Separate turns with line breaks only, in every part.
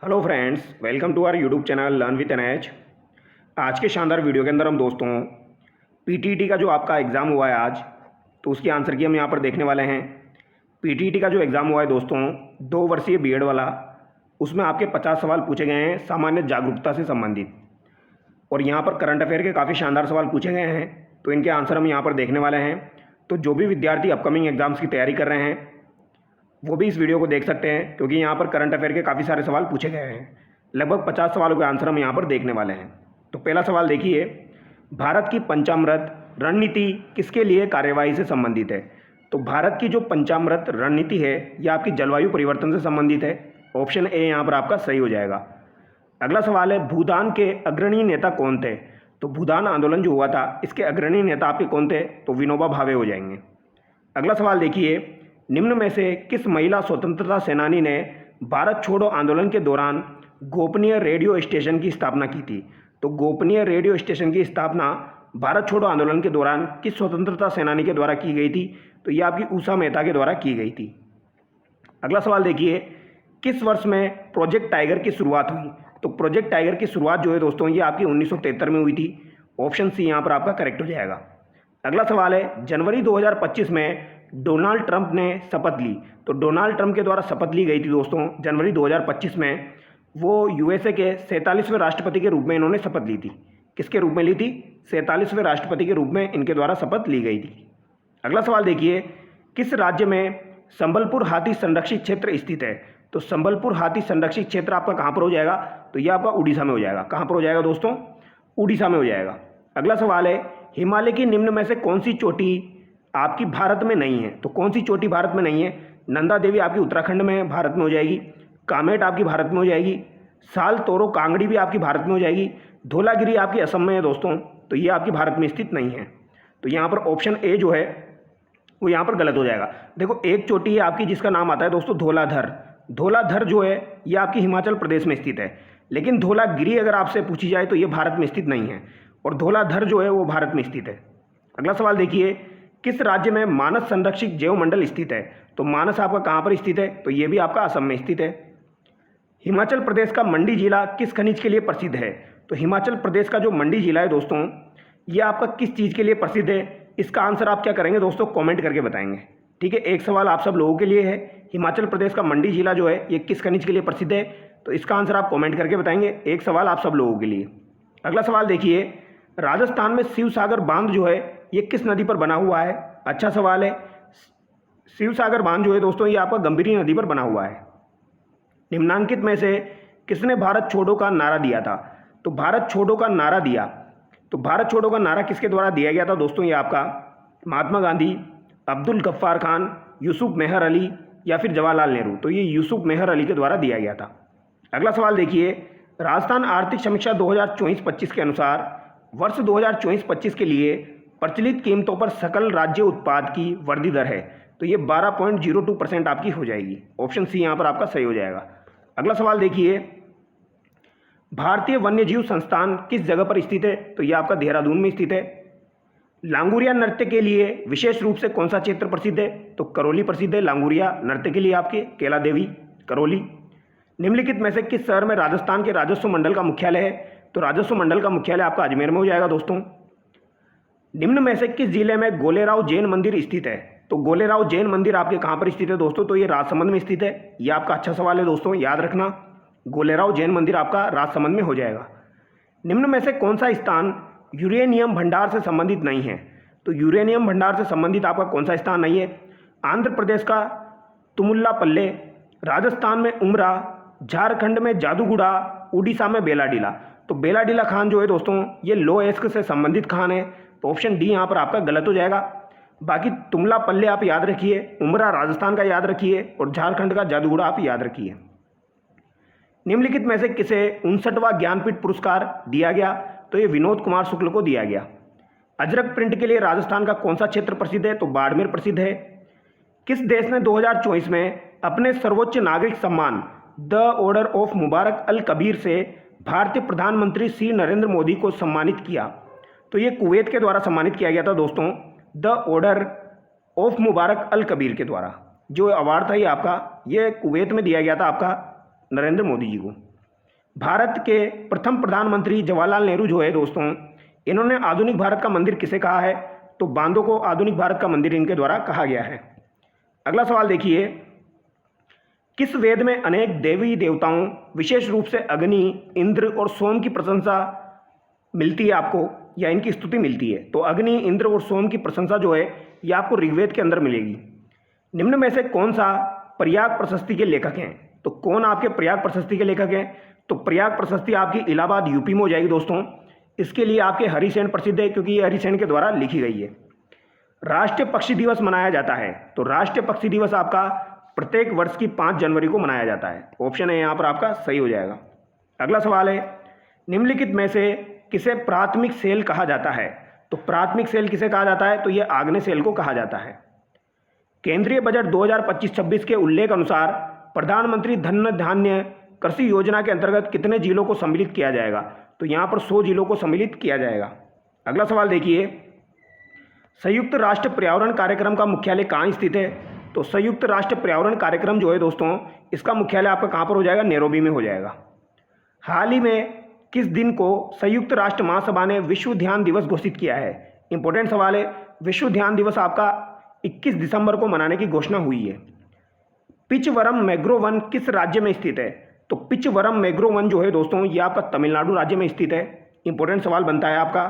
Hello friends, welcome to our YouTube channel learn with NH. आज के शानदार video के अंदर हम दोस्तों पीटीईटी का जो आपका एग्ज़ाम हुआ है आज, तो उसकी आंसर की हम यहाँ पर देखने वाले हैं। पीटीईटी का जो एग्ज़ाम हुआ है दोस्तों 2 वर्षीय बीएड वाला, उसमें आपके 50 सवाल पूछे गए हैं सामान्य जागरूकता से संबंधित, और यहाँ पर करंट अफेयर के काफ़ी शानदार सवाल पूछे गए हैं, तो इनके आंसर हम यहाँ पर देखने वाले हैं। तो जो भी विद्यार्थी अपकमिंग एग्ज़ाम्स की तैयारी कर रहे हैं वो भी इस वीडियो को देख सकते हैं, क्योंकि यहाँ पर करंट अफेयर के काफ़ी सारे सवाल पूछे गए हैं। लगभग 50 सवालों के आंसर हम यहाँ पर देखने वाले हैं। तो पहला सवाल देखिए, भारत की पंचामृत रणनीति किसके लिए कार्यवाही से संबंधित है? तो भारत की जो पंचामृत रणनीति है यह आपकी जलवायु परिवर्तन से संबंधित है। ऑप्शन ए यहाँ पर आपका सही हो जाएगा। अगला सवाल है, भूदान के अग्रणी नेता कौन थे? तो भूदान आंदोलन जो हुआ था इसके अग्रणी नेता आपके कौन थे? तो विनोबा भावे हो जाएंगे। अगला सवाल देखिए, निम्न में से किस महिला स्वतंत्रता सेनानी ने भारत छोड़ो आंदोलन के दौरान गोपनीय रेडियो स्टेशन की स्थापना की थी? तो गोपनीय रेडियो स्टेशन की स्थापना भारत छोड़ो आंदोलन के दौरान किस स्वतंत्रता सेनानी के द्वारा की गई थी? तो ये आपकी उषा मेहता के द्वारा की गई थी। अगला सवाल देखिए, किस वर्ष में प्रोजेक्ट टाइगर की शुरुआत हुई? तो प्रोजेक्ट टाइगर की शुरुआत जो है दोस्तों ये आपकी 1973 में हुई थी। ऑप्शन सी यहाँ पर आपका करेक्ट हो जाएगा। अगला सवाल है, जनवरी 2025 में डोनाल्ड ट्रंप ने शपथ ली। तो डोनाल्ड ट्रंप के द्वारा शपथ ली गई थी दोस्तों जनवरी 2025 में। वो यूएसए के 47वें राष्ट्रपति के रूप में इन्होंने शपथ ली थी। किसके रूप में ली थी? 47वें राष्ट्रपति के रूप में इनके द्वारा शपथ ली गई थी। अगला सवाल देखिए, किस राज्य में संबलपुर हाथी संरक्षित क्षेत्र स्थित है? तो संबलपुर हाथी संरक्षित क्षेत्र आपका कहाँ पर हो जाएगा? तो यह आपका उड़ीसा में हो जाएगा। कहाँ पर हो जाएगा दोस्तों? उड़ीसा में हो जाएगा। अगला सवाल है, हिमालय की निम्न में से कौन सी चोटी आपकी भारत में नहीं है? तो कौन सी चोटी भारत में नहीं है? नंदा देवी आपकी उत्तराखंड में भारत में हो जाएगी, कामेट आपकी भारत में हो जाएगी, साल तोरो कांगड़ी भी आपकी भारत में हो जाएगी, धौलागिरी आपकी असम में है दोस्तों, तो ये आपकी भारत में स्थित नहीं है। तो यहाँ पर ऑप्शन ए जो है वो यहाँ पर गलत हो जाएगा। देखो, एक चोटी है आपकी जिसका नाम आता है दोस्तों धौलाधर। धौलाधर जो है ये आपकी हिमाचल प्रदेश में स्थित है, लेकिन धौलागिरी अगर आपसे पूछी जाए तो ये भारत में स्थित नहीं है, और धौलाधर जो है वो भारत में स्थित है। अगला सवाल देखिए, किस राज्य में मानस संरक्षित जैव मंडल स्थित है? तो मानस आपका कहाँ पर स्थित है? तो ये भी आपका असम में स्थित है। हिमाचल प्रदेश का मंडी जिला किस खनिज के लिए प्रसिद्ध है? तो हिमाचल प्रदेश का जो मंडी जिला है दोस्तों ये आपका किस चीज़ के लिए प्रसिद्ध है? इसका आंसर आप क्या करेंगे दोस्तों? कमेंट करके बताएंगे। ठीक है, एक सवाल आप सब लोगों के लिए है, हिमाचल प्रदेश का मंडी जिला जो है ये किस खनिज के लिए प्रसिद्ध है? तो इसका आंसर आप कमेंट करके बताएंगे। एक सवाल आप सब लोगों के लिए। अगला सवाल देखिए, राजस्थान में शिव सागर बांध जो है ये किस नदी पर बना हुआ है? अच्छा सवाल है। शिव सागर बांध जो है दोस्तों ये आपका गंभीरी नदी पर बना हुआ है। निम्नांकित में से किसने भारत छोड़ो का नारा दिया था? तो भारत छोड़ो का नारा दिया, तो भारत छोड़ो का नारा किसके द्वारा दिया गया था दोस्तों? ये आपका महात्मा गांधी, अब्दुल गफ्फार खान, यूसुफ मेहर अली या फिर जवाहरलाल नेहरू। तो ये यूसुफ मेहर अली के द्वारा दिया गया था। अगला सवाल देखिए, राजस्थान आर्थिक समीक्षा 2024-25 के अनुसार वर्ष 2024-25 के लिए प्रचलित कीमतों पर सकल राज्य उत्पाद की वृद्धि दर है। तो ये 12.02% आपकी हो जाएगी। ऑप्शन सी यहाँ पर आपका सही हो जाएगा। अगला सवाल देखिए, भारतीय वन्यजीव संस्थान किस जगह पर स्थित है? तो ये आपका देहरादून में स्थित है। लांगुरिया नृत्य के लिए विशेष रूप से कौन सा क्षेत्र प्रसिद्ध है? तो करौली प्रसिद्ध है लांगुरिया नृत्य के लिए आपके, कैला देवी करौली। निम्नलिखित में से किस शहर में राजस्थान के राजस्व मंडल का मुख्यालय है? तो राजस्व मंडल का मुख्यालय आपका अजमेर में हो जाएगा दोस्तों। निम्न में से किस जिले में गोलेराव जैन मंदिर स्थित है? तो गोलेराव जैन मंदिर आपके कहाँ पर स्थित है दोस्तों? तो ये राजसमंद में स्थित है। ये आपका अच्छा सवाल है दोस्तों, याद रखना, गोलेराव जैन मंदिर आपका राजसमंद में हो जाएगा। निम्न में से कौन सा स्थान यूरेनियम भंडार से संबंधित नहीं है? तो यूरेनियम भंडार से संबंधित आपका कौन सा स्थान नहीं है? आंध्र प्रदेश का तुमुल्लापल्ले, राजस्थान में उमरा, झारखंड में जादूगुड़ा, उड़ीसा में बेलाडीला। तो बेलाडीला खान जो है दोस्तों ये लो एस्क से संबंधित खान है, तो ऑप्शन डी यहाँ पर आपका गलत हो जाएगा। बाकी तुमलापल्ले आप याद रखिए, उमरा राजस्थान का याद रखिए, और झारखंड का जादूगुड़ा आप याद रखिए। निम्नलिखित में से किसे 59वां ज्ञानपीठ पुरस्कार दिया गया? तो ये विनोद कुमार शुक्ल को दिया गया। अजरक प्रिंट के लिए राजस्थान का कौन सा क्षेत्र प्रसिद्ध है? तो बाड़मेर प्रसिद्ध है। किस देश ने 2024 में अपने सर्वोच्च नागरिक सम्मान द ऑर्डर ऑफ मुबारक अल कबीर से भारतीय प्रधानमंत्री श्री नरेंद्र मोदी को सम्मानित किया? तो ये कुवैत के द्वारा सम्मानित किया गया था दोस्तों, द ऑर्डर ऑफ मुबारक अल कबीर के द्वारा। जो अवार्ड था ये आपका ये कुवैत में दिया गया था आपका नरेंद्र मोदी जी को। भारत के प्रथम प्रधानमंत्री जवाहरलाल नेहरू जो है दोस्तों, इन्होंने आधुनिक भारत का मंदिर किसे कहा है? तो बांदों को आधुनिक भारत का मंदिर इनके द्वारा कहा गया है। अगला सवाल देखिए, किस वेद में अनेक देवी देवताओं विशेष रूप से अग्नि, इंद्र और सोम की प्रशंसा मिलती है आपको, या इनकी स्तुति मिलती है? तो अग्नि, इंद्र और सोम की प्रशंसा जो है ये आपको ऋग्वेद के अंदर मिलेगी। निम्न में से कौन सा प्रयाग प्रशस्ति के लेखक हैं? तो कौन आपके प्रयाग प्रशस्ति के लेखक हैं? तो प्रयाग प्रशस्ति आपकी इलाहाबाद यूपी में हो जाएगी दोस्तों। इसके लिए आपके हरिसेन प्रसिद्ध है, क्योंकि ये हरिसेन के द्वारा लिखी गई है। राष्ट्रीय पक्षी दिवस मनाया जाता है? तो राष्ट्रीय पक्षी दिवस आपका प्रत्येक वर्ष की 5 जनवरी को मनाया जाता है। ऑप्शन है यहाँ पर आपका सही हो जाएगा। अगला सवाल है, निम्नलिखित में से किसे प्राथमिक सेल कहा जाता है? तो प्राथमिक सेल किसे कहा जाता है? तो यह आग्नेय सेल को कहा जाता है। केंद्रीय बजट 2025-26 के उल्लेख अनुसार प्रधानमंत्री धन धान्य कृषि योजना के अंतर्गत कितने जिलों को सम्मिलित किया जाएगा? तो यहाँ पर 100 जिलों को सम्मिलित किया जाएगा। अगला सवाल देखिए, संयुक्त राष्ट्र पर्यावरण कार्यक्रम का मुख्यालय कहाँ स्थित है? तो संयुक्त राष्ट्र पर्यावरण कार्यक्रम जो है दोस्तों, इसका मुख्यालय आपका कहाँ पर हो जाएगा? नैरोबी में हो जाएगा। हाल ही में किस दिन को संयुक्त राष्ट्र महासभा ने विश्व ध्यान दिवस घोषित किया है? इंपॉर्टेंट सवाल है। विश्व ध्यान दिवस आपका 21 दिसंबर को मनाने की घोषणा हुई है। पिचवरम मैग्रो वन किस राज्य में स्थित है? तो पिचवरम मैग्रो वन जो है दोस्तों, ये आपका तमिलनाडु राज्य में स्थित है। इंपॉर्टेंट सवाल बनता है आपका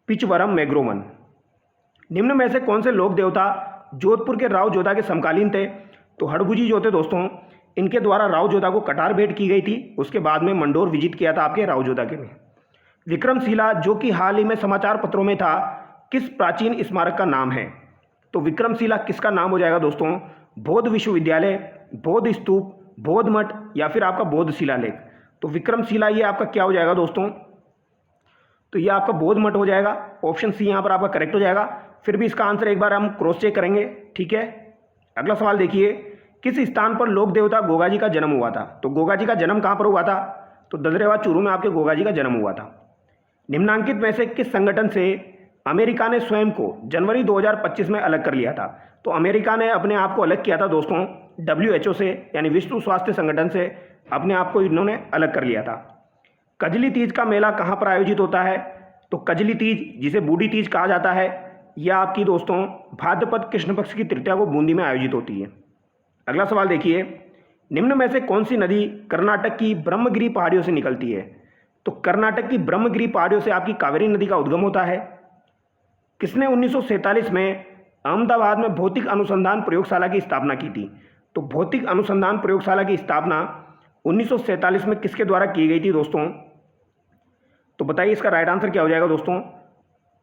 पिचवरम मैग्रो वन। निम्न में से कौन से लोक देवता जोधपुर के राव जोधा के समकालीन थे? तो हड़गुजी जो थे दोस्तों, इनके द्वारा राव जोधा को कटार भेंट की गई थी। उसके बाद में मंडोर विजिट किया था आपके राव जोधा के में। विक्रमशिला जो कि हाल ही में समाचार पत्रों में था, किस प्राचीन स्मारक का नाम है? तो विक्रमशिला किसका नाम हो जाएगा दोस्तों? बौद्ध विश्वविद्यालय, बौद्ध स्तूप, बौद्ध मठ या फिर आपका बौद्ध शिलालेख। तो विक्रमशिला ये आपका क्या हो जाएगा दोस्तों? तो ये आपका बौद्ध मठ हो जाएगा। ऑप्शन सी यहाँ पर आपका करेक्ट हो जाएगा। फिर भी इसका आंसर एक बार हम क्रॉस चेक करेंगे, ठीक है। अगला सवाल देखिए, किस स्थान पर लोक देवता गोगा जी का जन्म हुआ था? तो गोगा जी का जन्म कहाँ पर हुआ था? तो ददरेवा चूरू में आपके गोगा जी का जन्म हुआ था। निम्नांकित में से किस संगठन से अमेरिका ने स्वयं को जनवरी 2025 में अलग कर लिया था? तो अमेरिका ने अपने आप को अलग किया था दोस्तों WHO से, यानी विश्व स्वास्थ्य संगठन से अपने आप को इन्होंने अलग कर लिया था। कजली तीज का मेला कहाँ पर आयोजित होता है? तो कजली तीज, जिसे बूढ़ी तीज कहा जाता है, यह आपकी दोस्तों भाद्रपद कृष्ण पक्ष की तृतीया को बूंदी में आयोजित होती है। अगला सवाल देखिए, निम्न में से कौन सी नदी कर्नाटक की ब्रह्मगिरी पहाड़ियों से निकलती है? तो कर्नाटक की ब्रह्मगिरी पहाड़ियों से आपकी कावेरी नदी का उद्गम होता है। किसने 1947 में अहमदाबाद में भौतिक अनुसंधान प्रयोगशाला की स्थापना की थी? तो भौतिक अनुसंधान प्रयोगशाला की स्थापना 1947 में किसके द्वारा की गई थी दोस्तों? तो बताइए इसका राइट आंसर क्या हो जाएगा दोस्तों?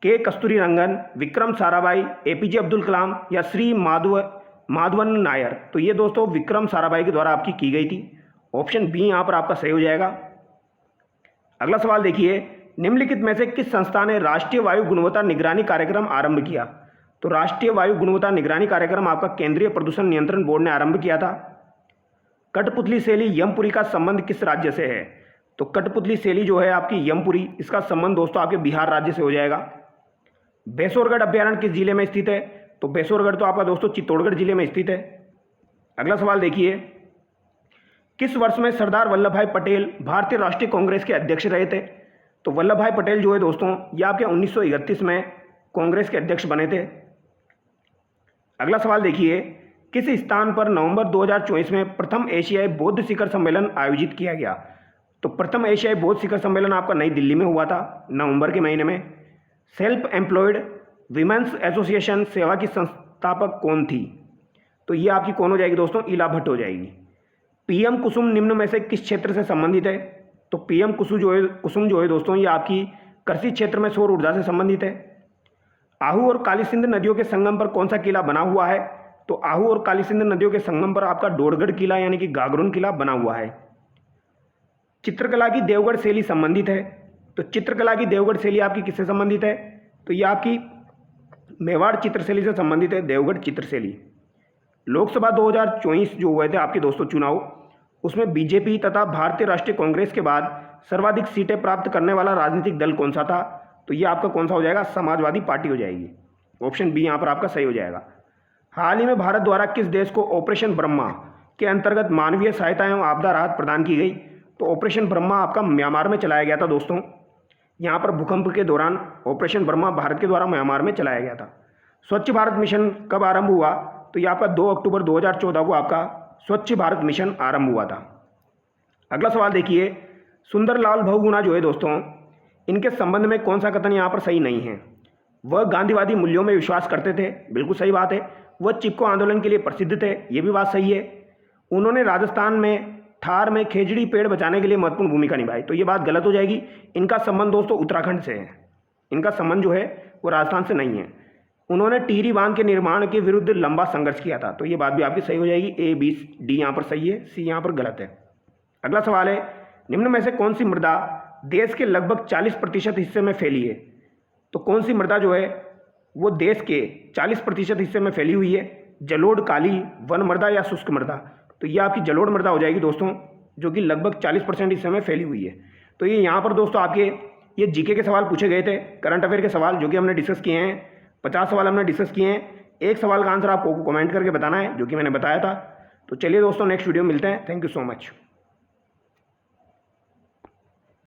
के कस्तूरीरंगन, विक्रम साराभाई, APJ अब्दुल कलाम या श्री माधवन नायर। तो ये दोस्तों विक्रम साराभाई के द्वारा आपकी की गई थी। ऑप्शन बी यहाँ पर आपका सही हो जाएगा। अगला सवाल देखिए, निम्नलिखित में से किस संस्था ने राष्ट्रीय वायु गुणवत्ता निगरानी कार्यक्रम आरंभ किया? तो राष्ट्रीय वायु गुणवत्ता निगरानी कार्यक्रम आपका केंद्रीय प्रदूषण नियंत्रण बोर्ड ने आरंभ किया था। कठपुतली शैली यमपुरी का संबंध किस राज्य से है? तो कठपुतली शैली जो है आपकी यमपुरी, इसका संबंध दोस्तों आपके बिहार राज्य से हो जाएगा। बेसोरगढ़ अभ्यारण्य किस जिले में स्थित है? तो बेसोरगढ़ तो आपका दोस्तों चित्तौड़गढ़ जिले में स्थित है। अगला सवाल देखिए, किस वर्ष में सरदार वल्लभ भाई पटेल भारतीय राष्ट्रीय कांग्रेस के अध्यक्ष रहे थे? तो वल्लभ भाई पटेल जो है दोस्तों, ये आपके 1931 में कांग्रेस के अध्यक्ष बने थे। अगला सवाल देखिए, किस स्थान पर नवंबर 2024 में प्रथम एशियाई बौद्ध शिखर सम्मेलन आयोजित किया गया? तो प्रथम एशियाई बौद्ध शिखर सम्मेलन आपका नई दिल्ली में हुआ था नवंबर के महीने में। सेल्फ एम्प्लॉयड विमेंस एसोसिएशन सेवा की संस्थापक कौन थी? तो ये आपकी कौन हो जाएगी दोस्तों? इला भट्ट हो जाएगी। PM कुसुम निम्न में से किस क्षेत्र से संबंधित है? तो PM कुसुम जो है दोस्तों, ये आपकी कृषि क्षेत्र में सौर ऊर्जा से संबंधित है। आहू और काली सिंध नदियों के संगम पर कौन सा किला बना हुआ है? तो आहू और काली सिंध नदियों के संगम पर आपका डोरगढ़ किला यानी कि गागरोन किला बना हुआ है। चित्रकला की देवगढ़ शैली संबंधित है। तो चित्रकला की देवगढ़ शैली आपकी किससे संबंधित है? तो ये आपकी मेवाड़ चित्रशैली से संबंधित है, देवगढ़ चित्रशैली। लोकसभा 2024 जो हुए थे आपके दोस्तों चुनाव, उसमें बीजेपी तथा भारतीय राष्ट्रीय कांग्रेस के बाद सर्वाधिक सीटें प्राप्त करने वाला राजनीतिक दल कौन सा था? तो ये आपका कौन सा हो जाएगा? समाजवादी पार्टी हो जाएगी। ऑप्शन बी यहाँ पर आपका सही हो जाएगा। हाल ही में भारत द्वारा किस देश को ऑपरेशन ब्रह्मा के अंतर्गत मानवीय सहायता एवं आपदा राहत प्रदान की गई। तो ऑपरेशन ब्रह्मा आपका म्यांमार में चलाया गया था दोस्तों। यहाँ पर भूकंप के दौरान ऑपरेशन ब्रह्मा भारत के द्वारा म्यांमार में चलाया गया था। स्वच्छ भारत मिशन कब आरंभ हुआ? तो ये आपका 2 अक्टूबर 2014 को आपका स्वच्छ भारत मिशन आरंभ हुआ था। अगला सवाल देखिए, सुंदरलाल बहुगुणा जो है दोस्तों, इनके संबंध में कौन सा कथन यहाँ पर सही नहीं है? वह गांधीवादी मूल्यों में विश्वास करते थे, बिल्कुल सही बात है। वह चिपको आंदोलन के लिए प्रसिद्ध थे, ये भी बात सही है। उन्होंने राजस्थान में थार में खेजड़ी पेड़ बचाने के लिए महत्वपूर्ण भूमिका निभाई, तो ये बात गलत हो जाएगी। इनका संबंध दोस्तों उत्तराखंड से है, इनका संबंध जो है वो राजस्थान से नहीं है। उन्होंने टिहरी बांध के निर्माण के विरुद्ध लंबा संघर्ष किया था, तो ये बात भी आपकी सही हो जाएगी। ए बी डी यहाँ पर सही है, सी यहाँ पर गलत है। अगला सवाल है, निम्न में से कौन सी मृदा देश के लगभग 40% हिस्से में फैली है? तो कौन सी मृदा जो है वो देश के 40% हिस्से में फैली हुई है? जलोढ़, काली, वन मृदा या शुष्क मृदा? तो ये आपकी जलोढ़ मृदा हो जाएगी दोस्तों, जो कि लगभग 40% हिस्से में फैली हुई है। तो ये यहाँ पर दोस्तों आपके ये जीके के सवाल पूछे गए थे, करंट अफेयर के सवाल, जो कि हमने डिस्कस किए हैं। 50 सवाल हमने डिस्कस किए हैं। एक सवाल का आंसर आपको कमेंट करके बताना है, जो कि मैंने बताया था। तो चलिए दोस्तों, नेक्स्ट वीडियो मिलते हैं। Thank you so much.